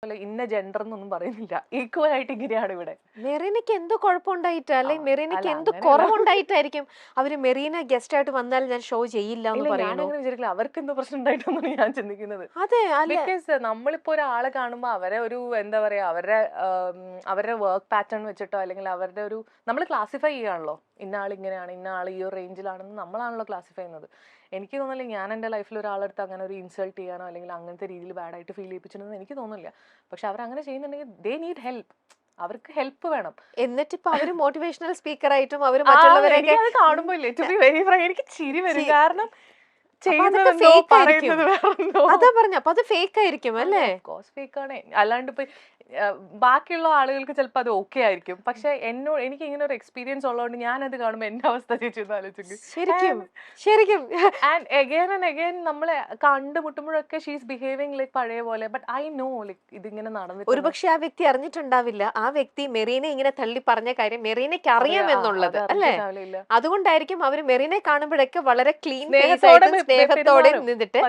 ഇന്ന ജെൻഡർ എന്നൊന്നും പറയുന്നില്ല, ഈക്വൽ ആയിട്ട് ഇങ്ങനെയാണ് ഇവിടെ. മെറീനയ്ക്ക് എന്തോ കുഴപ്പമുണ്ടായിട്ടാ, ആ, അല്ലെങ്കിൽ മെറീനയ്ക്ക് അല്ല എന്തോ അങ്ങനെയല്ല. കുറവുണ്ടായിട്ടായിരിക്കും അവര് മെറീന ഗസ്റ്റ് ആയിട്ട് വന്നാൽ ഞാൻ ഷോ ചെയ്യില്ല എന്ന് ഇല്ല, ഞാൻ പറയുന്നു. അങ്ങനെ വിചാരിക്കില്ല. അവർക്ക് എന്തോ പ്രശ്നം ഉണ്ടായിട്ടൊന്നും ഞാൻ ചിന്തിക്കുന്നത്. അതെ അല്ല, ബിക്കോസ് നമ്മളിപ്പോ ഒരാളെ കാണുമ്പോ അവരെ ഒരു എന്താ പറയാ, അവരുടെ വർക്ക് പാറ്റേൺ വെച്ചിട്ടോ അല്ലെങ്കിൽ അവരുടെ ഒരു നമ്മൾ ക്ലാസിഫൈ ചെയ്യാണല്ലോ, ഇന്ന ആൾ ഇങ്ങനെയാണ്, ഇന്ന ആൾ ഈ ഒരു റേഞ്ചിലാണെന്ന് നമ്മളാണല്ലോ ക്ലാസിഫൈ ചെയ്യുന്നത്. എനിക്ക് തോന്നില്ല ഞാൻ എൻ്റെ ലൈഫിൽ ഒരാളെടുത്ത് അങ്ങനെ ഒരു ഇൻസൾട്ട് ചെയ്യാനോ അല്ലെങ്കിൽ അങ്ങനത്തെ രീതിയിൽ ബാഡായിട്ട് ഫീൽ ചെയ്യിപ്പിച്ചിട്ടുണ്ടെന്ന് എനിക്ക് തോന്നില്ല. പക്ഷെ അവരങ്ങനെ ചെയ്യുന്നുണ്ടെങ്കിൽ ദേ നീഡ് ഹെൽപ്പ്, അവർക്ക് ഹെൽപ്പ് വേണം. എന്നിട്ട് ഇപ്പൊ അവര് മോട്ടിവേഷണൽ സ്പീക്കർ ആയിട്ടും അവര് ആ, മറ്റുള്ളവരെയൊക്കെ എനിക്കത് കാണുമ്പോ ഇല്ലേ, ടു ബി വെരി ഫ്രാങ്ക് എനിക്ക് ചിരി വരും. കാരണം അതൊക്കെ ചെയ്യുന്നതെന്തോ fake ആയിരിക്കും. പറയുന്നത് വേറെന്തോ. അതാ പറഞ്ഞ, അപ്പൊ അത് ഫേക്ക് ആയിരിക്കും അല്ലേ? ഫേക്ക് ആണ്. അല്ലാണ്ട് ഇപ്പൊ ബാക്കിയുള്ള ആളുകൾക്ക് ചിലപ്പോൾ അത് ഓക്കെ ആയിരിക്കും. പക്ഷെ എനിക്ക് ഇങ്ങനെ ഒരു എക്സ്പീരിയൻസ് ഉള്ളതുകൊണ്ട് ഞാനത് കാണുമ്പോ എന്റെ അവസ്ഥ ചേച്ചി ആലോചിക്കും. ശരിക്കും ശരിക്കും ആൻഡ് അഗൈൻ ആൻഡ് അഗൈൻ നമ്മളെ കണ്ടുമുട്ടുമ്പോഴൊക്കെ ഷീസ് ബിഹേവിംഗ് ലൈക്ക് പഴയ പോലെ. ബട്ട് ഐ നോ ലൈക്ക് ഇതിങ്ങനെ നടന്നിട്ട് ഒരുപക്ഷെ ആ വ്യക്തി അറിഞ്ഞിട്ടുണ്ടാവില്ല, ആ വ്യക്തി മെറീനെ ഇങ്ങനെ തള്ളി പറഞ്ഞ കാര്യം മെറീനയ്ക്ക് അറിയാമെന്നുള്ളത് അല്ലേ? അതുകൊണ്ടായിരിക്കും അവര് മെറീനെ കാണുമ്പോഴൊക്കെ വളരെ ക്ലീൻ ഫേസ് ആയിട്ട് സ്നേഹത്തോടെ നിന്നിട്ട്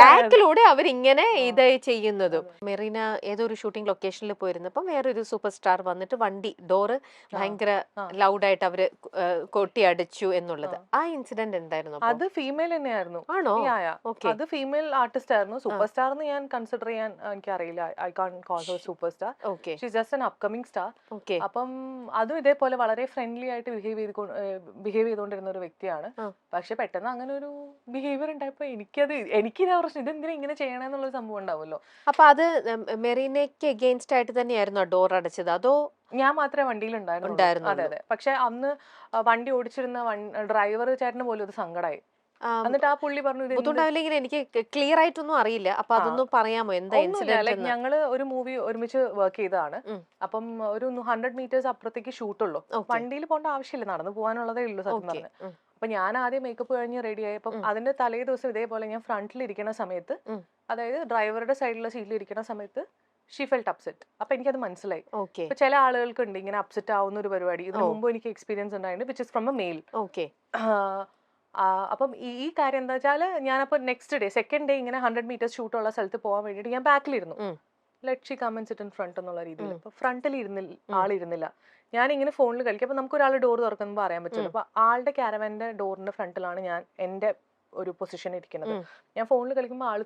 ബാക്കിലൂടെ അവരിങ്ങനെ ഇത് ചെയ്യുന്നതും. മെറീന ഏതൊരു ഷൂട്ടിംഗ് ലൊക്കേഷനിൽ പോയിരുന്നപ്പം വേറൊരു സൂപ്പർ സ്റ്റാർ വന്നിട്ട് വണ്ടി ഡോറ് ഭയങ്കര ലൗഡായിട്ട് അവര് കൊട്ടി അടിച്ചു എന്നുള്ളത്, ആ ഇൻസിഡന്റ് എന്തായിരുന്നു? അത് ഫീമെയിൽ തന്നെയായിരുന്നു. ആണോ? അത് ഫീമെയിൽ ആർട്ടിസ്റ്റ് ആയിരുന്നു. സൂപ്പർ സ്റ്റാർ എന്ന് ഞാൻ കൺസിഡർ ചെയ്യാൻ എനിക്ക് അറിയില്ല. I can't call her super star. She just an upcoming star. അപ്പം അതും ഇതേപോലെ വളരെ ഫ്രണ്ട്ലി ആയിട്ട് ബിഹേവ് ചെയ്തുകൊണ്ടിരുന്ന ഒരു വ്യക്തിയാണ്. പക്ഷെ പെട്ടെന്ന് അങ്ങനെ ഒരു ബിഹേവിയർ ഉണ്ടായപ്പോ എനിക്കിതാ പ്രശ്നം, ഇതെന്തിനാ ഇങ്ങനെ ചെയ്യണമെന്നുള്ള സംഭവം ഉണ്ടാവുമല്ലോ. അപ്പൊ അത് മെറീനയ്ക്ക് അഗെയിൻസ്റ്റ് ആയിട്ട് തന്നെയായിരുന്നു ഡോർ അടച്ചത്, അതോ ഞാൻ മാത്രമേ വണ്ടിയിൽ ഉണ്ടായിരുന്നു? അതെ അതെ. പക്ഷെ അന്ന് വണ്ടി ഓടിച്ചിരുന്ന ഡ്രൈവർ ചേട്ടന് പോലും അത് സങ്കടമായി. എന്നിട്ട് ആ പുള്ളി പറഞ്ഞു ബുദ്ധിമുട്ടാവില്ലെങ്കിൽ എനിക്ക് ക്ലിയർ ആയിട്ടൊന്നും അറിയില്ല, അപ്പൊ അതൊന്നും പറയാമോ എന്താ ഇൻസിഡന്റ്? ഞങ്ങള് ഒരു മൂവി ഒരുമിച്ച് വർക്ക് ചെയ്തതാണ്. അപ്പം ഒരു 100 മീറ്റേഴ്സ് അപ്പുറത്തേക്ക് ഷൂട്ടുള്ളൂ. വണ്ടിയിൽ പോകേണ്ട ആവശ്യമില്ല, നടന്നു പോകാനുള്ളതേ ഉള്ളൂ സത്യം പറഞ്ഞ്. അപ്പൊ ഞാൻ ആദ്യം മേക്കപ്പ് കഴിഞ്ഞ് റെഡി ആയി. അപ്പം അതിന്റെ തലേ ദിവസം ഇതേപോലെ ഞാൻ ഫ്രണ്ടിൽ ഇരിക്കുന്ന സമയത്ത്, അതായത് ഡ്രൈവറുടെ സൈഡിലുള്ള സീറ്റിൽ ഇരിക്കുന്ന സമയത്ത് ഷീ ഫെൽറ്റ് അപ്സെറ്റ്. അപ്പൊ എനിക്കത് മനസ്സിലായി. ഇപ്പൊ ചില ആളുകൾക്ക് ഉണ്ട് ഇങ്ങനെ അപ്സെറ്റ് ആവുന്ന ഒരു പരിപാടി. ഇതിനു മുമ്പ് എനിക്ക് എക്സ്പീരിയൻസ് ഉണ്ടായിട്ടുണ്ട്, which is from a male. അപ്പം ഈ കാര്യം എന്താ വെച്ചാൽ ഞാനപ്പോ നെക്സ്റ്റ് ഡേ സെക്കൻഡ് ഡേ ഇങ്ങനെ 100 മീറ്റേഴ്സ് ഷൂട്ടുള്ള സ്ഥലത്ത് പോകാൻ വേണ്ടിയിട്ട് ഞാൻ ബാക്കിലിരുന്നു. Let she come and sit in front എന്നുള്ള രീതിയിൽ. അപ്പൊ ഫ്രണ്ടിൽ ആളിരുന്നില്ല. ഞാൻ ഇങ്ങനെ ഫോണിൽ കളിക്കും. അപ്പൊ നമുക്ക് ഒരാൾ ഡോർ തുറക്കുമ്പോൾ അറിയാൻ പറ്റില്ല. അപ്പൊ ആളുടെ ക്യാരവാന്റെ ഡോറിന്റെ ഫ്രണ്ടിലാണ് ഞാൻ എന്റെ ഒരു പൊസിഷൻ ഇരിക്കുന്നത്. ഞാൻ ഫോണിൽ കളിക്കുമ്പോൾ ആള്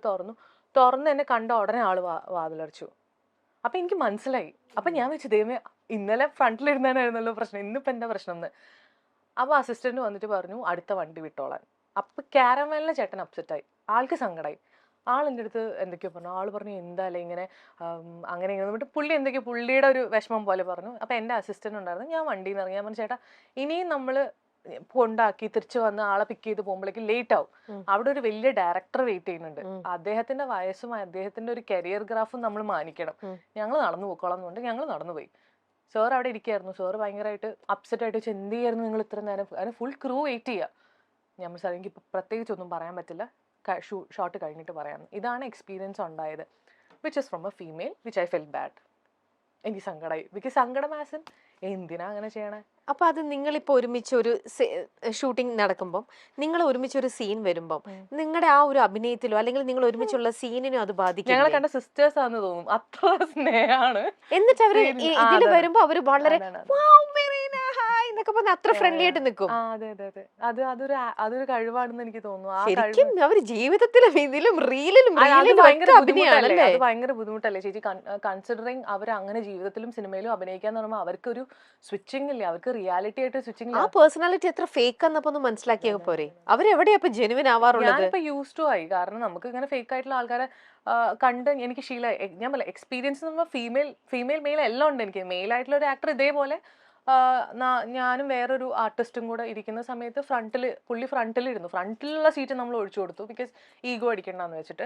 തുറന്ന് എന്നെ കണ്ട ഉടനെ ആള് വാതിലടച്ചു. അപ്പൊ എനിക്ക് മനസ്സിലായി. അപ്പൊ ഞാൻ വെച്ചു, ദൈവമേ ഇന്നലെ ഫ്രണ്ടിലിരുന്നായിരുന്നല്ലോ പ്രശ്നം, ഇന്നിപ്പോ എന്താ പ്രശ്നം എന്ന്. അപ്പൊ അസിസ്റ്റന്റ് വന്നിട്ട് പറഞ്ഞു അടുത്ത വണ്ടി വിട്ടോളാൻ. അപ്പൊ ക്യാരവാനിലെ ചേട്ടൻ അപ്സെറ്റ് ആയി, ആൾക്ക് സങ്കടമായി. ആൾ എൻ്റെ അടുത്ത് എന്തൊക്കെയോ പറഞ്ഞു. ആള് പറഞ്ഞു എന്തായാലും ഇങ്ങനെ അങ്ങനെ ഇങ്ങനെ എന്നിട്ട് പുള്ളി എന്തൊക്കെയോ പുള്ളിയുടെ ഒരു വിഷമം പോലെ പറഞ്ഞു. അപ്പൊ എൻ്റെ അസിസ്റ്റന്റ് ഉണ്ടായിരുന്നു. ഞാൻ വണ്ടിയിൽ നിന്ന് ഇറങ്ങി. ഞാൻ പറഞ്ഞു ചേട്ടാ ഇനിയും നമ്മള് കൊണ്ടാക്കി തിരിച്ചു വന്ന് ആളെ പിക്ക് ചെയ്ത് പോകുമ്പോഴേക്ക് ലേറ്റ് ആവും. അവിടെ ഒരു വലിയ ഡയറക്ടർ വെയിറ്റ് ചെയ്യുന്നുണ്ട്. അദ്ദേഹത്തിന്റെ വയസ്സും അദ്ദേഹത്തിന്റെ ഒരു കരിയർ ഗ്രാഫും നമ്മൾ മാനിക്കണം. ഞങ്ങൾ നടന്നു പോയിക്കോളാം എന്നുകൊണ്ട് ഞങ്ങൾ നടന്നുപോയി. സാർ അവിടെ ഇരിക്കുകയായിരുന്നു. സാർ ഭയങ്കരമായിട്ട് അപ്സെറ്റ് ആയിട്ട് എന്ത് ചെയ്യായിരുന്നു നിങ്ങൾ ഇത്ര നേരം, അതിന് ഫുൾ ക്രൂ വെയിറ്റ് ചെയ്യുക. ഞാൻ സാർ എനിക്ക് ഇപ്പം പ്രത്യേകിച്ച് ഒന്നും പറയാൻ പറ്റില്ല, ഷോട്ട് കഴിഞ്ഞിട്ട് പറയാം. ഇതാണ് എക്സ്പീരിയൻസ് ഉണ്ടായത്, which is from a female, which I felt bad. എനിക്ക് സങ്കടമായി. ബിക്കോസ് സങ്കടം ആസ് എന്തിനാ അങ്ങനെ ചെയ്യണേ. അപ്പൊ അത് നിങ്ങളിപ്പോ ഒരുമിച്ച് ഒരു ഷൂട്ടിംഗ് നടക്കുമ്പോൾ നിങ്ങൾ ഒരുമിച്ച് ഒരു സീൻ വരുമ്പോൾ നിങ്ങളുടെ ആ ഒരു അഭിനയത്തിലോ അല്ലെങ്കിൽ നിങ്ങൾ ഒരുമിച്ചുള്ള സീനിനോ അത് ബാധിക്കും? ഞങ്ങളെ കണ്ട സിസ്റ്റേഴ്സ് ആണെന്ന് തോന്നും, അത്ര സ്നേഹമാണ്. എന്നിട്ട് അവര് ഇതിൽ വരുമ്പോ അവര് വളരെ അത്ര ഫ്രണ്ട്ലി ആയിട്ട് നിൽക്കും. അതെ അതെ അതെ. അതൊരു കഴിവാണെന്ന് എനിക്ക് തോന്നുന്നു. ശരിക്കും അവര് ജീവിതത്തിലും ഇതിലും റീലിലും ഭയങ്കര ബുദ്ധിമുട്ടല്ലേ ചേച്ചി? കൺസിഡറിങ് അവർ അങ്ങനെ ജീവിതത്തിലും സിനിമയിലും അഭിനയിക്കാന്ന് പറയുമ്പോൾ അവർക്കൊരു സ്വിച്ചിങ് ഇല്ലേ, അവർക്ക് റിയാലിറ്റി ആയിട്ട് സ്വിച്ചിങ്. ആ പേഴ്സണാലിറ്റി എത്ര ഫേക്ക് എന്നൊന്ന് മനസ്സിലാക്കിയ പോരെ. അവരെവിടെയാ ജെനുവിൻ ആവാറുള്ളത്? ഞാനിപ്പോ യൂസ് ടു ആയി. കാരണം നമുക്ക് ഇങ്ങനെ ഫേക്ക് ആയിട്ടുള്ള ആൾക്കാരെ കണ്ട് എനിക്ക് ശീലമായി. ഞാൻ പറയാം എക്സ്പീരിയൻസ് ഫീമെയിൽ മെയിൽ എല്ലാം ഉണ്ട് എനിക്ക്. മെയിൽ ആയിട്ടുള്ള ഒരു ആക്ടർ ഇതേപോലെ ഞാനും വേറൊരു ആർട്ടിസ്റ്റും കൂടെ ഇരിക്കുന്ന സമയത്ത് പുള്ളി ഫ്രണ്ടിലിരുന്നു. ഫ്രണ്ടിലുള്ള സീറ്റ് നമ്മൾ ഒഴിച്ചു കൊടുത്തു, ബിക്കോസ് ഈഗോ അടിക്കണ്ടെന്ന് വെച്ചിട്ട്.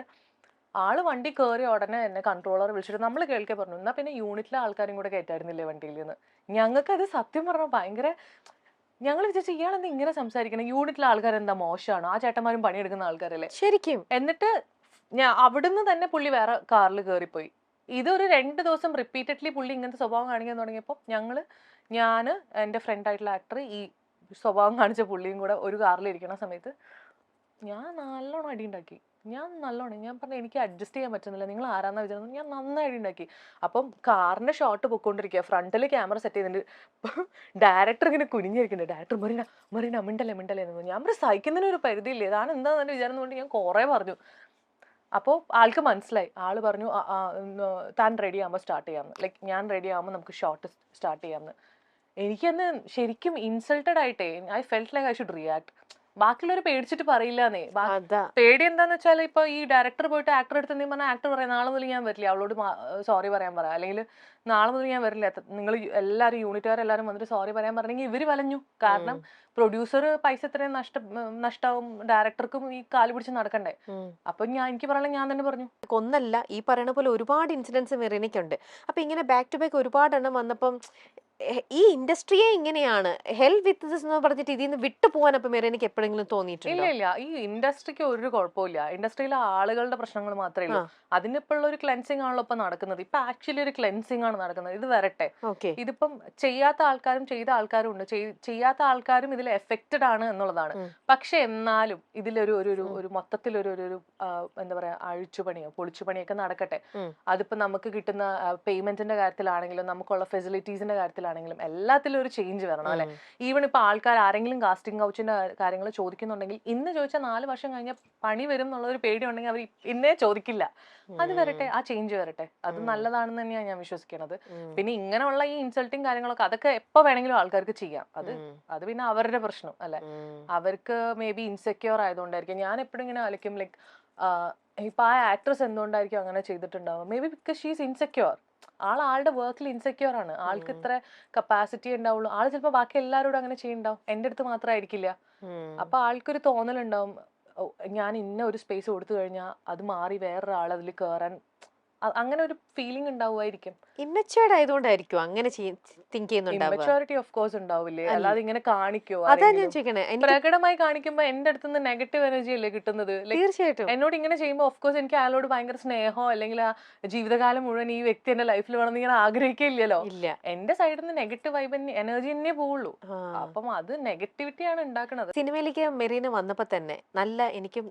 ആള് വണ്ടി കയറി ഉടനെ എന്നെ കൺട്രോളർ വിളിച്ചിട്ട് നമ്മൾ കേൾക്കെ പറഞ്ഞു, എന്നാ പിന്നെ യൂണിറ്റിലെ ആൾക്കാരും കൂടെ കയറ്റായിരുന്നില്ലേ വണ്ടിയിൽ നിന്ന്. ഞങ്ങൾക്കത് സത്യം പറഞ്ഞാൽ ഭയങ്കര, ഞങ്ങൾ വിചാരിച്ചു ഇയാളെന്താ ഇങ്ങനെ സംസാരിക്കണം, യൂണിറ്റിലെ ആൾക്കാരെന്താ മോശമാണോ, ആ ചേട്ടന്മാരും പണിയെടുക്കുന്ന ആൾക്കാരല്ലേ ശരിക്കും. എന്നിട്ട് അവിടുന്ന് തന്നെ പുള്ളി വേറെ കാറിൽ കയറിപ്പോയി. ഇതൊരു 2 ദിവസം റിപ്പീറ്റഡ്ലി പുള്ളി ഇങ്ങനത്തെ സ്വഭാവം കാണിക്കാൻ തുടങ്ങിയപ്പോൾ ഞാൻ എൻ്റെ ഫ്രണ്ടായിട്ടുള്ള ആക്ടർ ഈ സ്വഭാവം കാണിച്ച പുള്ളിയും കൂടെ ഒരു കാറിൽ ഇരിക്കുന്ന സമയത്ത് ഞാൻ നല്ലോണം അടി ഉണ്ടാക്കി. ഞാൻ നല്ലോണം ഞാൻ പറഞ്ഞു എനിക്ക് അഡ്ജസ്റ്റ് ചെയ്യാൻ പറ്റുന്നില്ല, നിങ്ങൾ ആരാന്നാ വിചാരിച്ചത്. ഞാൻ നന്നായിട്ട് ഉണ്ടാക്കി. അപ്പം കാറിന്റെ ഷോട്ട് പൊക്കോണ്ടിരിക്കുക, ഫ്രണ്ടിൽ ക്യാമറ സെറ്റ് ചെയ്തിട്ടുണ്ട്, ഡയറക്ടർ ഇങ്ങനെ കുനിഞ്ഞിരിക്കുന്നുണ്ട്. ഡയറക്ടർ മറീന മറീന മിണ്ടല്ലേ മിണ്ടല്ലേ എന്ന് പറഞ്ഞു. ഞാൻ പറഞ്ഞു സഹിക്കുന്നതിന് ഒരു പരിധിയില്ലേ, താൻ എന്താ തന്നെ വിചാരം കൊണ്ട് ഞാൻ കുറെ പറഞ്ഞു. അപ്പോൾ ആൾക്ക് മനസ്സിലായി. ആള് പറഞ്ഞു താൻ റെഡി ആകുമ്പോൾ സ്റ്റാർട്ട് ചെയ്യാമെന്ന്, ലൈക്ക് ഞാൻ റെഡി ആകുമ്പോൾ നമുക്ക് ഷോട്ട് സ്റ്റാർട്ട് ചെയ്യാമെന്ന്. എനിക്കന്ന് ശരിക്കും ഇൻസൾട്ടഡ് ആയിട്ടേ, I felt like I should react. ബാക്കിയുള്ളവർ പേടിച്ചിട്ട് പറയില്ലാന്നേ. പേടി എന്താന്ന് വെച്ചാൽ ഇപ്പൊ ഈ ഡയറക്ടർ പോയിട്ട് ആക്ടർ അടുത്ത് എന്തെങ്കിലും പറഞ്ഞാൽ ആക്ടർ പറയാം നാളെ മുതൽ ഞാൻ വരില്ല, അവളോട് സോറി പറയാൻ പറയാം, അല്ലെങ്കിൽ നാളെ മുതൽ ഞാൻ വരില്ല, നിങ്ങൾ എല്ലാവരും യൂണിറ്റുകാരെല്ലാവരും വന്നിട്ട് സോറി പറയാൻ പറഞ്ഞെങ്കിൽ ഇവര് വലഞ്ഞു. കാരണം പ്രൊഡ്യൂസർ പൈസ ഇത്രയും നഷ്ടമാവും, ഡയറക്ടർക്കും ഈ കാല് പിടിച്ച് നടക്കണ്ടേ. അപ്പൊ എനിക്ക് പറയാൻ ഞാൻ തന്നെ പറഞ്ഞു. ഒന്നല്ല, ഈ പറയുന്ന പോലെ ഒരുപാട് ഇൻസിഡൻസ് മെറീനയ്ക്കുണ്ട്. അപ്പൊ ഇങ്ങനെ ബാക്ക് ടു ബാക്ക് ഒരുപാട് എണ്ണം വന്നപ്പം ഈ ഇൻഡസ്ട്രിയെ ഇങ്ങനെയാണ്, ഹെൽപ്പ് വിത്ത് ദിസ് എന്ന് പറഞ്ഞിട്ട് ഇതിൽ നിന്ന് വിട്ടു പോകാൻ അപ്പൊ മെറീനയ്ക്ക് എപ്പോഴെങ്കിലും തോന്നിയിട്ടില്ല? ഇല്ല ഇല്ല, ഈ ഇൻഡസ്ട്രിക്ക് ഒരു കുഴപ്പമില്ല. ഇൻഡസ്ട്രിയിലെ ആളുകളുടെ പ്രശ്നങ്ങൾ മാത്രമേ ഉള്ളൂ. അതിനിപ്പോ ഉള്ള ഒരു ക്ലെൻസിങ് ആണല്ലോ ഇപ്പൊ നടക്കുന്നത്. ഇപ്പൊ ആക്ച്വലി ഒരു ക്ലെൻസിങ് ആണ് നടക്കുന്നത്. ഇത് വരട്ടെ. ഇതിപ്പം ചെയ്യാത്ത ആൾക്കാരും ചെയ്ത ആൾക്കാരും ഉണ്ട്. ചെയ്യാത്ത ആൾക്കാരും ഇതിൽ എഫക്റ്റഡ് ആണ് എന്നുള്ളതാണ്. പക്ഷെ എന്നാലും ഇതിലൊരു ഒരു മൊത്തത്തിലൊരു എന്താ പറയാ അഴിച്ചുപണിയോ പൊളിച്ചുപണിയൊക്കെ നടക്കട്ടെ. അതിപ്പോ നമുക്ക് കിട്ടുന്ന പേയ്മെന്റിന്റെ കാര്യത്തിലാണെങ്കിലും നമുക്കുള്ള ഫെസിലിറ്റീസിന്റെ കാര്യത്തിലാണെങ്കിലും എല്ലാത്തിലും ഒരു ചേഞ്ച് വരണം അല്ലെ. ഈവൺ ഇപ്പൊ ആൾക്കാർ ആരെങ്കിലും കാസ്റ്റിംഗ് കൗച്ചിന്റെ കാര്യങ്ങൾ ചോദിക്കുന്നുണ്ടെങ്കിൽ ഇന്ന് ചോദിച്ചാൽ 4 വർഷം കഴിഞ്ഞ പണി വരും എന്നുള്ള ഒരു പേടി ഉണ്ടെങ്കിൽ അവർ ഇന്നേ ചോദിക്കില്ല. അത് വരട്ടെ, ആ ചേഞ്ച് വരട്ടെ. അത് നല്ലതാണെന്ന് തന്നെയാണ് ഞാൻ വിശ്വസിക്കുന്നത്. പിന്നെ ഇങ്ങനെയുള്ള ഈ ഇൻസൾട്ടിങ് കാര്യങ്ങളൊക്കെ അതൊക്കെ എപ്പോ വേണമെങ്കിലും ആൾക്കാർക്ക് ചെയ്യാം. അത് പിന്നെ അവരുടെ പ്രശ്നം അല്ലെ. അവർക്ക് മേ ബി ഇൻസെക്യൂർ ആയതുകൊണ്ടായിരിക്കും. ഞാൻ എപ്പോഴും ഇങ്ങനെ ആലോചിക്കും, ലൈക്ക് ഇപ്പൊ ആ ആക്ട്രസ് എന്തുകൊണ്ടായിരിക്കും അങ്ങനെ ചെയ്തിട്ടുണ്ടാവുക. May be because she is insecure. ആളുടെ വർക്കിൽ ഇൻസെക്യൂർ ആണ്. ആൾക്ക് ഇത്ര കപ്പാസിറ്റി ഉണ്ടാവുള്ളൂ. ആള് ചിലപ്പോ ബാക്കി എല്ലാവരോടും അങ്ങനെ ചെയ്യുന്നുണ്ടാവും, എന്റെ അടുത്ത് മാത്രമായിരിക്കില്ല. അപ്പൊ ആൾക്കൊരു തോന്നലുണ്ടാവും, ഞാൻ ഇന്ന ഒരു സ്പേസ് കൊടുത്തു കഴിഞ്ഞാൽ അത് മാറി വേറൊരാൾ അതിൽ കയറാൻ, അങ്ങനെ ഒരു ഫീലിംഗ് ഉണ്ടാവുമായിരിക്കും. ഇമ്മച്യൂർഡ് ആയതുകൊണ്ടായിരിക്കും അങ്ങനെ തിങ്ക് ചെയ്യുന്നുണ്ടാവുക. ഇമ്മച്യൂരിറ്റി ഓഫ് കോഴ്സ് ഉണ്ടാവില്ലേ, അല്ലാതെ ഇങ്ങനെ കാണിക്കോ? അതാ ഞാൻ ചോദിക്കണേ. പ്രകടമായി കാണിക്കുമ്പോ എന്റെ അടുത്ത് നിന്ന് നെഗറ്റീവ് എനർജി അല്ലേ കിട്ടുന്നത്. തീർച്ചയായിട്ടും എന്നോട് ഇങ്ങനെ ചെയ്യുമ്പോൾ ഓഫ് കോഴ്സ് എനിക്ക് അയാളോട് ഭയങ്കര സ്നേഹമോ അല്ലെങ്കിൽ ആ ജീവിതകാലം മുഴുവൻ ഈ വ്യക്തി എന്റെ ലൈഫിൽ വേണമെന്ന് ഇങ്ങനെ ആഗ്രഹിക്കില്ലല്ലോ. എന്റെ സൈഡിൽ നിന്ന് നെഗറ്റീവ് വൈബ് എനർജി തന്നെ പോവുള്ളൂ. അപ്പം അത് നെഗറ്റിവിറ്റിയാണ് ഉണ്ടാക്കുന്നത്. സിനിമയിലേക്ക് മെറീന വന്നപ്പോ തന്നെ നല്ല, എനിക്കും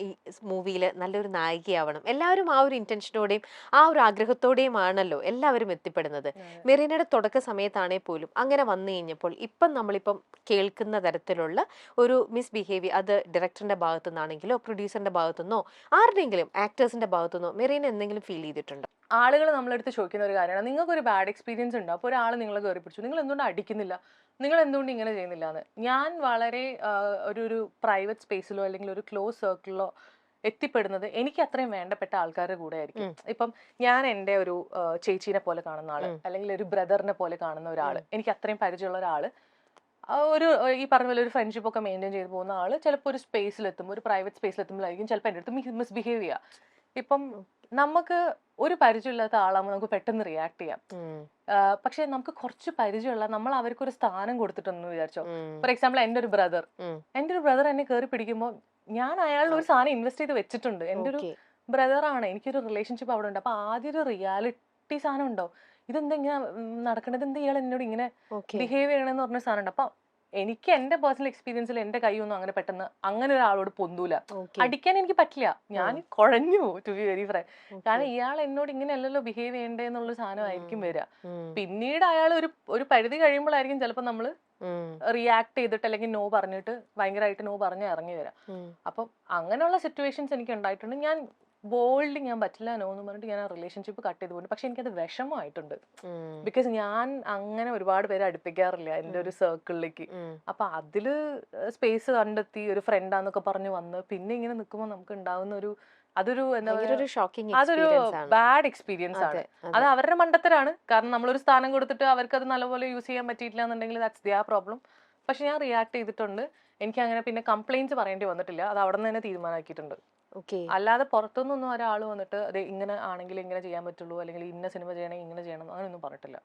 ഈ മൂവിയില് നല്ലൊരു നായികയാവണം, എല്ലാവരും ആ ഒരു ഇന്റൻഷനോടെയും ആ ഒരു ആഗ്രഹത്തോടെയും ആണല്ലോ എല്ലാവരും എത്തിപ്പെടുന്നത്. മെറീനയുടെ തുടക്ക സമയത്താണേ പോലും അങ്ങനെ വന്നു കഴിഞ്ഞപ്പോൾ ഇപ്പം നമ്മളിപ്പം കേൾക്കുന്ന തരത്തിലുള്ള ഒരു മിസ്ബിഹേവിയർ, അത് ഡയറക്ടറിന്റെ ഭാഗത്തു നിന്നാണെങ്കിലോ പ്രൊഡ്യൂസറിന്റെ ഭാഗത്തുനിന്നോ ആരുടെയെങ്കിലും ആക്ടേഴ്സിന്റെ ഭാഗത്തുനിന്നോ മെറീന എന്തെങ്കിലും ഫീൽ ചെയ്തിട്ടുണ്ടോ? ആളുകൾ നമ്മളെടുത്ത് ചോദിക്കുന്ന ഒരു കാര്യമാണ്, നിങ്ങൾക്ക് ഒരു ബാഡ് എക്സ്പീരിയൻസ് ഉണ്ട്, അപ്പോൾ ഒരാൾ നിങ്ങളെ കയറി പിടിച്ചു, നിങ്ങൾ എന്തുകൊണ്ട് അടിക്കുന്നില്ല, നിങ്ങൾ എന്തുകൊണ്ട് ഇങ്ങനെ ചെയ്യുന്നില്ല എന്ന്. ഞാൻ വളരെ ഒരു പ്രൈവറ്റ് സ്പേസിലോ അല്ലെങ്കിൽ ഒരു ക്ലോസ് സർക്കിളിലോ എത്തിപ്പെടുന്നത് എനിക്ക് അത്രയും വേണ്ടപ്പെട്ട ആൾക്കാരുടെ കൂടെ ആയിരിക്കും. ഇപ്പം ഞാൻ എൻ്റെ ഒരു ചേച്ചീനെ പോലെ കാണുന്ന ആള് അല്ലെങ്കിൽ ഒരു ബ്രദറിനെ പോലെ കാണുന്ന ഒരാള്, എനിക്ക് അത്രയും പരിചയമുള്ള ഒരാള്, ഈ പറഞ്ഞ പോലെ ഒരു ഫ്രണ്ട്ഷിപ്പ് ഒക്കെ മെയിൻറ്റെയിൻ ചെയ്ത് പോകുന്ന ആള് ചിലപ്പോൾ ഒരു സ്പേസിലെത്തുമ്പോൾ, ഒരു പ്രൈവറ്റ് സ്പേസിലെത്തുമ്പോഴായിരിക്കും ചിലപ്പോൾ എൻ്റെ അടുത്ത് മിസ്ബിഹേവ് ചെയ്യുക. ഇപ്പം നമുക്ക് ഒരു പരിചയമില്ലാത്ത ആളാകുമ്പോൾ നമുക്ക് പെട്ടെന്ന് റിയാക്ട് ചെയ്യാം. പക്ഷെ നമുക്ക് കുറച്ച് പരിചയമുള്ള, നമ്മൾ അവർക്ക് ഒരു സ്ഥാനം കൊടുത്തിട്ടെന്ന് വിചാരിച്ചോ. ഫോർ എക്സാമ്പിൾ എൻ്റെ ഒരു ബ്രദർ എന്നെ കയറി പിടിക്കുമ്പോൾ ഞാൻ അയാളുടെ ഒരു സാധനം ഇൻവെസ്റ്റ് ചെയ്ത് വെച്ചിട്ടുണ്ട്. എൻ്റെ ഒരു ബ്രദറാണ്, എനിക്കൊരു റിലേഷൻഷിപ്പ് അവിടെ ഉണ്ട്. അപ്പൊ ആദ്യം ഒരു റിയാലിറ്റി സാധനം ഉണ്ടോ, ഇതെന്താ ഇങ്ങനെ നടക്കണത്, എന്താ ഇയാൾ എന്നോട് ഇങ്ങനെ ബിഹേവ് ചെയ്യണമെന്ന് പറഞ്ഞ സാധനം ഉണ്ട്. അപ്പൊ എനിക്ക് എന്റെ പേഴ്സണൽ എക്സ്പീരിയൻസിൽ എന്റെ കൈയൊന്നും അങ്ങനെ പെട്ടെന്ന് അങ്ങനെ ഒരാളോട് പൊന്തൂല, അടിക്കാൻ എനിക്ക് പറ്റില്ല, ഞാൻ കുഴഞ്ഞു ടു ബി വെരി ഫ്രാങ്ക്. കാരണം ഇയാൾ എന്നോട് ഇങ്ങനെ അല്ലല്ലോ ബിഹേവ് ചെയ്യണ്ടേ എന്നുള്ള സാധനമായിരിക്കും വരിക. പിന്നീട് അയാൾ ഒരു പരിധി കഴിയുമ്പോഴായിരിക്കും ചിലപ്പോൾ നമ്മള് റിയാക്ട് ചെയ്തിട്ട് അല്ലെങ്കിൽ നോ പറഞ്ഞിട്ട് ഭയങ്കരമായിട്ട് നോ പറഞ്ഞ് ഇറങ്ങി വരാം. അപ്പം അങ്ങനെയുള്ള സിറ്റുവേഷൻസ് എനിക്ക് ഉണ്ടായിട്ടുണ്ട്. ഞാൻ ബോൾഡ്, ഞാൻ പറ്റില്ല നോ എന്ന് പറഞ്ഞിട്ട് ഞാൻ ആ റിലേഷൻഷിപ്പ് കട്ട് ചെയ്ത് പോകുന്നു. പക്ഷെ എനിക്കത് വിഷമമായിട്ടുണ്ട്. ബിക്കോസ് ഞാൻ അങ്ങനെ ഒരുപാട് പേരെ അടുപ്പിക്കാറില്ല എൻ്റെ ഒരു സർക്കിളിലേക്ക്. അപ്പൊ അതില് സ്പേസ് കണ്ടെത്തി ഒരു ഫ്രണ്ടാന്നൊക്കെ പറഞ്ഞ് വന്ന് പിന്നെ ഇങ്ങനെ നിൽക്കുമ്പോൾ നമുക്ക് ഉണ്ടാവുന്ന അതൊരു എന്താ പറയുക, അതൊരു ബാഡ് എക്സ്പീരിയൻസ് ആണ്. അത് അവരുടെ മണ്ടത്തരാണ്. കാരണം നമ്മളൊരു സ്ഥാനം കൊടുത്തിട്ട് അവർക്ക് അത് നല്ലപോലെ യൂസ് ചെയ്യാൻ പറ്റിയിട്ടില്ല എന്നുണ്ടെങ്കിൽ ദാറ്റ്സ് ദിയർ പ്രോബ്ലം. പക്ഷെ ഞാൻ റിയാക്ട് ചെയ്തിട്ടുണ്ട്. എനിക്ക് അങ്ങനെ പിന്നെ കംപ്ലൈന്റ്സ് പറയേണ്ടി വന്നിട്ടില്ല. അത് അവിടെ നിന്ന് തന്നെ തീരുമാനമാക്കിയിട്ടുണ്ട്. അല്ലാതെ പുറത്തുനിന്നൊന്നും ഒരാൾ വന്നിട്ട് അത് ഇങ്ങനെ ആണെങ്കിൽ ഇങ്ങനെ ചെയ്യാൻ പറ്റുള്ളൂ അല്ലെങ്കിൽ ഇന്ന സിനിമ ചെയ്യണമെങ്കിൽ ഇങ്ങനെ ചെയ്യണം അങ്ങനെയൊന്നും പറഞ്ഞിട്ടില്ല.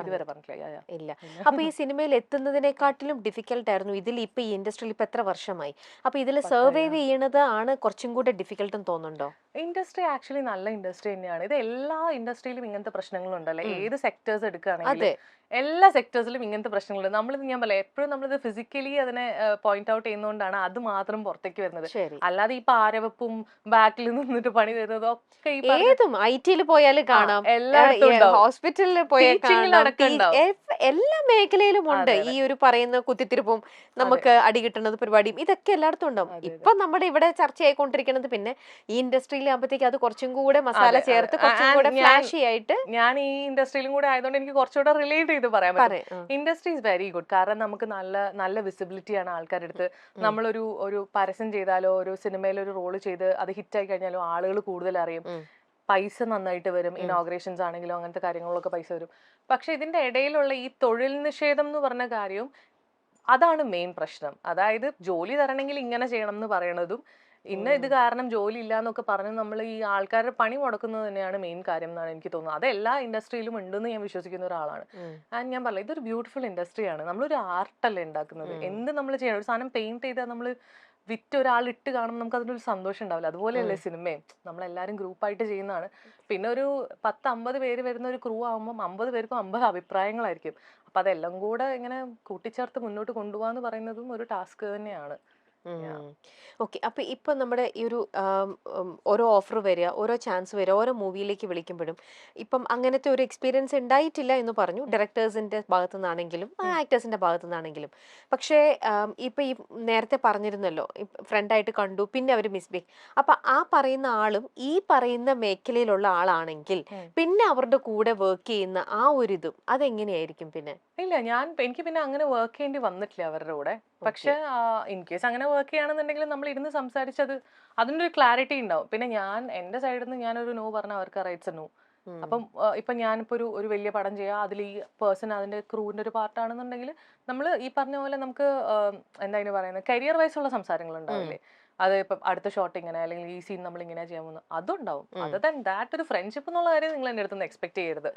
ഇതുവരെ പറഞ്ഞിട്ടില്ല. ഇല്ല. അപ്പൊ ഈ സിനിമയിൽ എത്തുന്നതിനെക്കാട്ടിലും ഡിഫിക്കൽട്ട് ആയിരുന്നു ഇതിൽ ഇപ്പൊ ഈ ഇൻഡസ്ട്രിയിൽ ഇപ്പൊ എത്ര വർഷമായി? അപ്പൊ ഇതിൽ സർവൈവ് ചെയ്യണത് ആണ് കുറച്ചും കൂടെ ഡിഫിക്കൽട്ട് എന്ന് തോന്നുന്നുണ്ടോ? ഇൻഡസ്ട്രി ആക്ച്വലി നല്ല ഇൻഡസ്ട്രി തന്നെയാണ്. ഇത് എല്ലാ ഇൻഡസ്ട്രിയിലും ഇങ്ങനത്തെ പ്രശ്നങ്ങളുണ്ടല്ലോ. ഏത് സെക്ടേഴ്സ് എടുക്കുകയാണെങ്കിലും എല്ലാ സെക്ടേഴ്സിലും ഇങ്ങനത്തെ പ്രശ്നങ്ങളുണ്ട്. ഞാൻ പറയാം എപ്പോഴും നമ്മളിത് ഫിസിക്കലി അതിനെ പോയിന്റ് ഔട്ട് ചെയ്യുന്നതുകൊണ്ടാണ് അത് മാത്രം പുറത്തേക്ക് വരുന്നത്. അല്ലാതെ ഈ പാരവപ്പും ബാക്കിൽ നിന്നിട്ട് പണി തരുന്നതും ഒക്കെ ഏതും ഐ.ടിയിൽ പോയാലും കാണാം, ഹോസ്പിറ്റലിൽ പോയാൽ എല്ലാ മേഖലയിലും ഉണ്ട് ഈ ഒരു പറയുന്ന കുത്തിത്തിരിപ്പും നമുക്ക് അടി കിട്ടുന്നത് പരിപാടിയും ഇതൊക്കെ എല്ലായിടത്തും ഉണ്ടാവും. ഇപ്പൊ നമ്മുടെ ഇവിടെ ചർച്ചയായിക്കൊണ്ടിരിക്കുന്നത് പിന്നെ ഈ ഇൻഡസ്ട്രിയിൽ ആകുമ്പോഴത്തേക്ക് അത് കുറച്ചും കൂടെ മസാല ചേർത്ത് കുറച്ചും കൂടെ ഫ്ലാഷി ആയിട്ട്. ഞാൻ ഈ ഇൻഡസ്ട്രിയിലും കൂടെ ആയതുകൊണ്ട് എനിക്ക് കുറച്ചുകൂടെ റിലേറ്റ് ചെയ്ത് പറയാൻ പറ്റും. Industry is very good. കാരണം നമുക്ക് നല്ല വിസിബിലിറ്റിയാണ് ആൾക്കാരുടെ അടുത്ത്. നമ്മളൊരു പരസ്യം ചെയ്താലോ ഒരു സിനിമയിൽ ഒരു റോള് ചെയ്ത് അത് ഹിറ്റായി കഴിഞ്ഞാലോ ആളുകൾ കൂടുതൽ അറിയും. പൈസ നന്നായിട്ട് വരും. ഇനോഗ്രേഷൻസ് ആണെങ്കിലും അങ്ങനത്തെ കാര്യങ്ങളിലൊക്കെ പൈസ വരും. പക്ഷെ ഇതിന്റെ ഇടയിലുള്ള ഈ തൊഴിൽ നിഷേധം എന്ന് പറഞ്ഞ കാര്യം അതാണ് മെയിൻ പ്രശ്നം. അതായത് ജോലി തരണമെങ്കിൽ ഇങ്ങനെ ചെയ്യണം എന്ന് പറയണതും ഇത് കാരണം ജോലി ഇല്ല എന്നൊക്കെ പറഞ്ഞ് നമ്മൾ ഈ ആൾക്കാരുടെ പണി മുടക്കുന്നത് തന്നെയാണ് മെയിൻ കാര്യം എന്നാണ് എനിക്ക് തോന്നുന്നത്. അത് എല്ലാ ഇൻഡസ്ട്രിയിലും ഉണ്ടെന്ന് ഞാൻ വിശ്വസിക്കുന്ന ഒരാളാണ്. ആൻഡ് ഞാൻ പറഞ്ഞത് ഇതൊരു ബ്യൂട്ടിഫുൾ ഇൻഡസ്ട്രിയാണ്. നമ്മളൊരു ആർട്ടല്ലേ ഉണ്ടാക്കുന്നത്. എന്ത് നമ്മൾ ചെയ്യണം. ഒരു സാധനം പെയിന്റ് ചെയ്താൽ നമ്മൾ വിറ്റ് ഒരാൾ ഇട്ട് കാണുമ്പോൾ നമുക്ക് അതിനൊരു സന്തോഷം ഉണ്ടാവില്ല. അതുപോലെയല്ലേ സിനിമയും. നമ്മളെല്ലാവരും ഗ്രൂപ്പായിട്ട് ചെയ്യുന്നതാണ്. പിന്നെ ഒരു 10-50 പേര് വരുന്ന ഒരു ക്രൂ ആകുമ്പോൾ 50 പേർക്കും 50 അഭിപ്രായങ്ങളായിരിക്കും. അപ്പൊ അതെല്ലാം കൂടെ ഇങ്ങനെ കൂട്ടിച്ചേർത്ത് മുന്നോട്ട് കൊണ്ടുപോകാന്ന് പറയുന്നതും ഒരു ടാസ്ക് തന്നെയാണ്. ഓക്കെ. അപ്പൊ ഇപ്പൊ നമ്മുടെ ഈ ഒരു ഓരോ ഓഫർ വരിക, ഓരോ ചാൻസ് വരിക, ഓരോ മൂവിയിലേക്ക് വിളിക്കുമ്പോഴും ഇപ്പം അങ്ങനത്തെ ഒരു എക്സ്പീരിയൻസ് ഉണ്ടായിട്ടില്ല എന്ന് പറഞ്ഞു, ഡയറക്ടേഴ്സിന്റെ ഭാഗത്തു നിന്നാണെങ്കിലും ആക്ടേഴ്സിന്റെ ഭാഗത്തു നിന്നാണെങ്കിലും. പക്ഷേ ഇപ്പൊ ഈ നേരത്തെ പറഞ്ഞിരുന്നല്ലോ ഫ്രണ്ടായിട്ട് കണ്ടു, പിന്നെ അവർ മിസ്ബിഹേവ്. അപ്പൊ ആ പറയുന്ന ആളും ഈ പറയുന്ന മേഖലയിലുള്ള ആളാണെങ്കിൽ പിന്നെ അവരുടെ കൂടെ വർക്ക് ചെയ്യുന്ന ആ ഒരു ഇതും അതെങ്ങനെയായിരിക്കും? പിന്നെ ഇല്ല, എനിക്ക് പിന്നെ അങ്ങനെ വർക്ക് ചെയ്യേണ്ടി വന്നിട്ടില്ല അവരുടെ കൂടെ. പക്ഷെ ഇൻ കേസ് അങ്ങനെ വർക്ക് ചെയ്യുകയാണെന്നുണ്ടെങ്കിൽ നമ്മൾ ഇരുന്ന് സംസാരിച്ചത് അതിൻ്റെ ഒരു ക്ലാരിറ്റി ഉണ്ടാവും. പിന്നെ എന്റെ സൈഡിൽ നിന്ന് ഞാനൊരു നോ പറഞ്ഞാൽ അവർക്ക് റൈറ്റ്സ് നോ. അപ്പം ഇപ്പൊ ഞാനിപ്പോ ഒരു വലിയ പടം ചെയ്യാം, അതിൽ ഈ പേഴ്സൺ അതിന്റെ ക്രൂവിന്റെ ഒരു പാർട്ടാണെന്നുണ്ടെങ്കിൽ നമ്മൾ ഈ പറഞ്ഞ പോലെ നമുക്ക് എന്താ പറയുന്നത് കരിയർ വൈസ് ഉള്ള സംസാരങ്ങൾ ഉണ്ടാവില്ലേ. അത് ഇപ്പം അടുത്ത ഷോട്ട് ഇങ്ങനെ അല്ലെങ്കിൽ ഈ സീൻ നമ്മൾ ഇങ്ങനെ ചെയ്യാൻ പോകുന്നു അതുണ്ടാവും. അതർ ദാൻ ദാറ്റ് ഒരു ഫ്രണ്ട്ഷിപ്പ് എന്നുള്ള കാര്യം നിങ്ങൾ എന്റെ അടുത്ത് എക്സ്പെക്ട് ചെയ്യരുത്.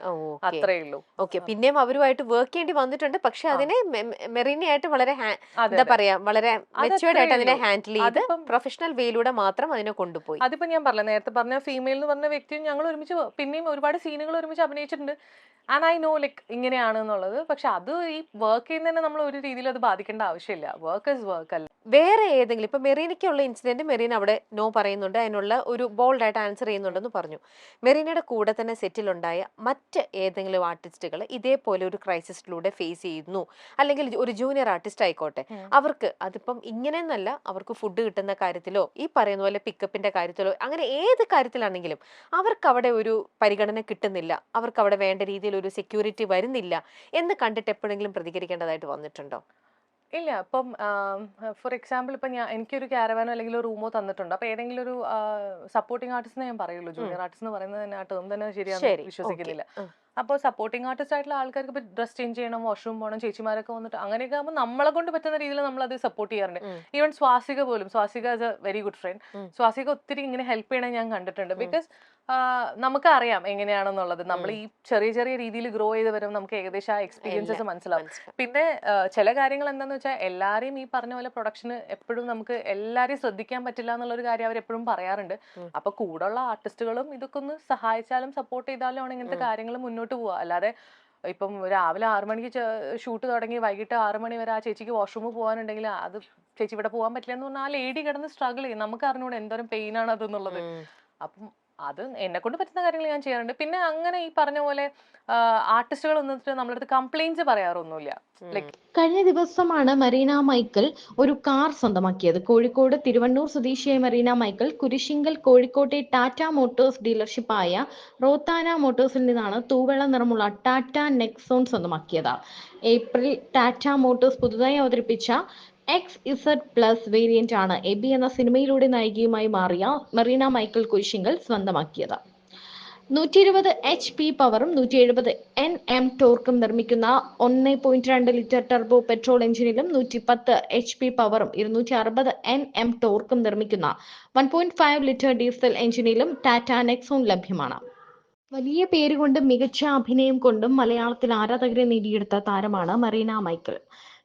അത്രേ ഉള്ളൂ. ഓക്കെ. പിന്നെയും അവരുമായിട്ട് വർക്ക് ചെയ്യേണ്ടി വന്നിട്ടുണ്ട്. പക്ഷെ അതിനെ മെറീനയായിട്ട് വളരെ എന്താ പറയാ വളരെ മെച്ചുവേർഡ് ആയിട്ട് അതിനെ ഹാൻഡിൽ ചെയ്ത് പ്രൊഫഷണൽ വേയിലൂടെ മാത്രം അതിനെ കൊണ്ടുപോയി. അതിപ്പോ ഞാൻ പറഞ്ഞ നേരത്തെ പറഞ്ഞ ഫീമെയിൽ എന്ന് പറഞ്ഞ വ്യക്തിയും ഞങ്ങൾ ഒരുമിച്ച് പിന്നെയും ഒരുപാട് സീനുകൾ ഒരുമിച്ച് അഭിനയിച്ചിട്ടുണ്ട്. ആൻഡ് ഐ നോ ലൈക്ക് ഇങ്ങനെയാണ് എന്നുള്ളത്. പക്ഷെ അത് ഈ വർക്ക് ചെയ്യുന്നതിനെ നമ്മൾ ഒരു രീതിയിൽ അത് ബാധിക്കേണ്ട ആവശ്യമില്ല. വർക്ക് ഇസ് വർക്ക് അല്ല. വേറെ ഏതെങ്കിലും ഇപ്പൊ മെറീനയ്ക്കുള്ള ഇൻസിഡന്റ് മെറീന അവിടെ നോ പറയുന്നുണ്ട്, അതിനുള്ള ഒരു ബോൾഡ് ആയിട്ട് ആൻസർ ചെയ്യുന്നുണ്ടെന്ന് പറഞ്ഞു. മെറീനയുടെ കൂടെ തന്നെ സെറ്റിലുണ്ടായ മറ്റ് ഏതെങ്കിലും ആർട്ടിസ്റ്റുകൾ ഇതേപോലെ ഒരു ക്രൈസിസിലൂടെ ഫേസ് ചെയ്യുന്നു, അല്ലെങ്കിൽ ഒരു ജൂനിയർ ആർട്ടിസ്റ്റ് ആയിക്കോട്ടെ, അവർക്ക് അതിപ്പം ഇങ്ങനെയെന്നല്ല, അവർക്ക് ഫുഡ് കിട്ടുന്ന കാര്യത്തിലോ ഈ പറയുന്ന പോലെ പിക്കപ്പിന്റെ കാര്യത്തിലോ അങ്ങനെ ഏത് കാര്യത്തിലാണെങ്കിലും അവർക്ക് അവിടെ ഒരു പരിഗണന കിട്ടുന്നില്ല, അവർക്ക് അവിടെ വേണ്ട രീതിയിൽ ഒരു സെക്യൂരിറ്റി വരുന്നില്ല എന്ന് കണ്ടിട്ട് എപ്പോഴെങ്കിലും പ്രതികരിക്കേണ്ടതായിട്ട് വന്നിട്ടുണ്ടോ? ഇല്ല. ഇപ്പം ഫോർ എക്സാമ്പിൾ ഇപ്പം എനിക്കൊരു ക്യാരവാനോ അല്ലെങ്കിൽ ഒരു റൂമോ തന്നിട്ടുണ്ട്. അപ്പൊ ഏതെങ്കിലും ഒരു സപ്പോർട്ടിംഗ് ആർട്ടിസ്റ്റ് ഞാൻ പറയുള്ളൂ. ജൂനിയർ ആർട്ടിസ്റ്റ് എന്ന് പറയുന്നത് തന്നെ ആ ടേം തന്നെ ശരിയാണെന്ന് വിശ്വസിക്കുന്നില്ല. അപ്പോൾ സപ്പോർട്ടിംഗ് ആർട്ടിസ്റ്റ് ആയിട്ടുള്ള ആൾക്കാർക്ക് ഇപ്പൊ ഡ്രസ് ചേഞ്ച് ചെയ്യണം, വാഷ്റൂം പോകണം, ചേച്ചിമാരൊക്കെ വന്നിട്ട് അങ്ങനെയൊക്കെ ആകുമ്പോൾ നമ്മളെ കൊണ്ട് പറ്റുന്ന രീതിയിൽ നമ്മൾ അത് സപ്പോർട്ട് ചെയ്യാറുണ്ട്. ഈവൻ സ്വാസിക പോലും, Swasika as A very good friend, Swasika ഒത്തിരി ഇങ്ങനെ ഹെൽപ്പ് ചെയ്യണേ ഞാൻ കണ്ടിട്ടുണ്ട്. ബിക്കോസ് നമുക്കറിയാം എങ്ങനെയാണെന്നുള്ളത്. നമ്മൾ ഈ ചെറിയ ചെറിയ രീതിയിൽ ഗ്രോ ചെയ്ത് വരുമ്പോൾ നമുക്ക് ഏകദേശം ആ എക്സ്പീരിയൻസസ് മനസ്സിലാവും. പിന്നെ ചില കാര്യങ്ങൾ എന്താന്ന് വെച്ചാൽ എല്ലാരെയും ഈ പറഞ്ഞ പോലെ പ്രൊഡക്ഷന് എപ്പോഴും നമുക്ക് എല്ലാരെയും ശ്രദ്ധിക്കാൻ പറ്റില്ല എന്നുള്ളൊരു കാര്യം അവർ എപ്പോഴും പറയാറുണ്ട്. അപ്പൊ കൂടെയുള്ള ആർട്ടിസ്റ്റുകളും ഇതൊക്കെ ഒന്ന് സഹായിച്ചാലും സപ്പോർട്ട് ചെയ്താലും ആണ് ഇങ്ങനത്തെ കാര്യങ്ങൾ മുന്നോട്ട് പോവുക. അല്ലാതെ ഇപ്പം രാവിലെ 6 മണിക്ക് ഷൂട്ട് തുടങ്ങി വൈകിട്ട് 6 മണി വരെ ആ ചേച്ചിക്ക് വാഷ്റൂമിൽ പോകാനുണ്ടെങ്കിൽ അത് ചേച്ചി ഇവിടെ പോകാൻ പറ്റില്ല എന്ന് പറഞ്ഞാൽ ആ ലേഡി കിടന്ന് സ്ട്രഗിൾ ചെയ്യും. നമുക്ക് അറിഞ്ഞൂടെ എന്തോരം പെയിൻ ആണ് അതെന്നുള്ളത്. അപ്പം അത് എന്നെ കൊണ്ട് പറ്റുന്ന കാര്യങ്ങൾ ഞാൻ ചെയ്യാറുണ്ട്. പിന്നെ അങ്ങനെ ഈ പറഞ്ഞ പോലെ ആർട്ടിസ്റ്റുകൾ വന്നിട്ട് നമ്മളടുത്ത് കംപ്ലൈന്റ്സ് പറയാറൊന്നുമില്ല. കഴിഞ്ഞ ദിവസമാണ് മരീന മൈക്കിൾ ഒരു കാർ സ്വന്തമാക്കിയത്. കോഴിക്കോട് തിരുവണ്ണൂർ സ്വദേശിയായ മരീന മൈക്കിൾ കുരിശിങ്കൽ കോഴിക്കോട്ടെ ടാറ്റ മോട്ടോഴ്സ് ഡീലർഷിപ്പായ റോത്താന മോട്ടോഴ്സിൽ നിന്നാണ് തൂവെള്ള നിറമുള്ള ടാറ്റ നെക്സോൺ സ്വന്തമാക്കിയത്. ഏപ്രിൽ ടാറ്റ മോട്ടോഴ്സ് പുതുതായി അവതരിപ്പിച്ച XZ+ വേരിയന്റ് ആണ് എബി എന്ന സിനിമയിലൂടെ നായികയുമായി മാറിയ മറീന മൈക്കിൾ കുരിശിങ്കൽ സ്വന്തമാക്കിയത്. 120 HP പവറും 170 Nm ടോർക്കും നിർമ്മിക്കുന്ന 1.2 ലിറ്റർ ടർബോ പെട്രോൾ എഞ്ചിനിലും 110 HP പവറും 260 Nm ടോർക്കും നിർമ്മിക്കുന്ന 1.5 ലിറ്റർ ഡീസൽ എഞ്ചിനിലും ടാറ്റ നെക്സോൺ ലഭ്യമാണ്. വലിയ പേരുകൊണ്ടും മികച്ച അഭിനയം കൊണ്ടും മലയാളത്തിൽ ആരാധകരെ നേടിയെടുത്ത താരമാണ് മറീന മൈക്കിൾ.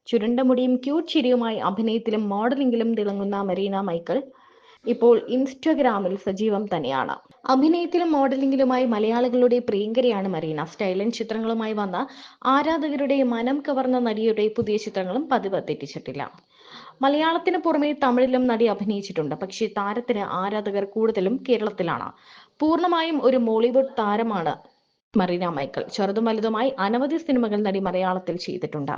ചുരുണ്ട മുടിയും ക്യൂട്ട് ചിരിയുമായി അഭിനയത്തിലും മോഡലിംഗിലും തിളങ്ങുന്ന മറീന മൈക്കിൾ ഇപ്പോൾ ഇൻസ്റ്റഗ്രാമിൽ സജീവം തന്നെയാണ്. അഭിനയത്തിലും മോഡലിംഗിലുമായി മലയാളികളുടെ പ്രിയങ്കരിയാണ് മറീന. സ്റ്റൈലൻ ചിത്രങ്ങളുമായി വന്ന ആരാധകരുടെ മനം കവർന്ന നടിയുടെ പുതിയ ചിത്രങ്ങളും പതിവ് തെറ്റിച്ചിട്ടില്ല. മലയാളത്തിന് പുറമെ തമിഴിലും നടി അഭിനയിച്ചിട്ടുണ്ട്. പക്ഷേ താരത്തിന് ആരാധകർ കൂടുതലും കേരളത്തിലാണ്. പൂർണ്ണമായും ഒരു മോളിവുഡ് താരമാണ് മറീന മൈക്കിൾ. ചെറുതും വലുതുമായി അനവധി സിനിമകൾ നടി മലയാളത്തിൽ ചെയ്തിട്ടുണ്ട്.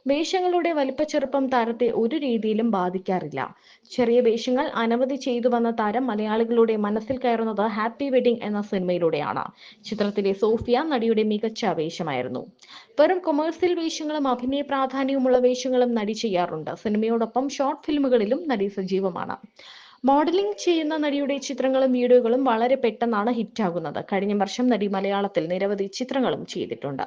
വേഷങ്ങളുടെ വലിപ്പച്ചെറുപ്പം താരത്തെ ഒരു രീതിയിലും ബാധിക്കാറില്ല. ചെറിയ വേഷങ്ങൾ അനവധി ചെയ്തു വന്ന താരം മലയാളികളുടെ മനസ്സിൽ കയറുന്നത് ഹാപ്പി വെഡിങ് എന്ന സിനിമയിലൂടെയാണ്. ചിത്രത്തിലെ സോഫിയ നടിയുടെ മികച്ച വേഷമായിരുന്നു. വെറും കൊമേഴ്സ്യൽ വേഷങ്ങളും അഭിനയ പ്രാധാന്യവുമുള്ള വേഷങ്ങളും നടി ചെയ്യാറുണ്ട്. സിനിമയോടൊപ്പം ഷോർട്ട് ഫിലിമുകളിലും നടി സജീവമാണ്. മോഡലിംഗ് ചെയ്യുന്ന നടിയുടെ ചിത്രങ്ങളും വീഡിയോകളും വളരെ പെട്ടെന്നാണ് ഹിറ്റാകുന്നത്. കഴിഞ്ഞ വർഷം നടി മലയാളത്തിൽ നിരവധി ചിത്രങ്ങളും ചെയ്തിട്ടുണ്ട്.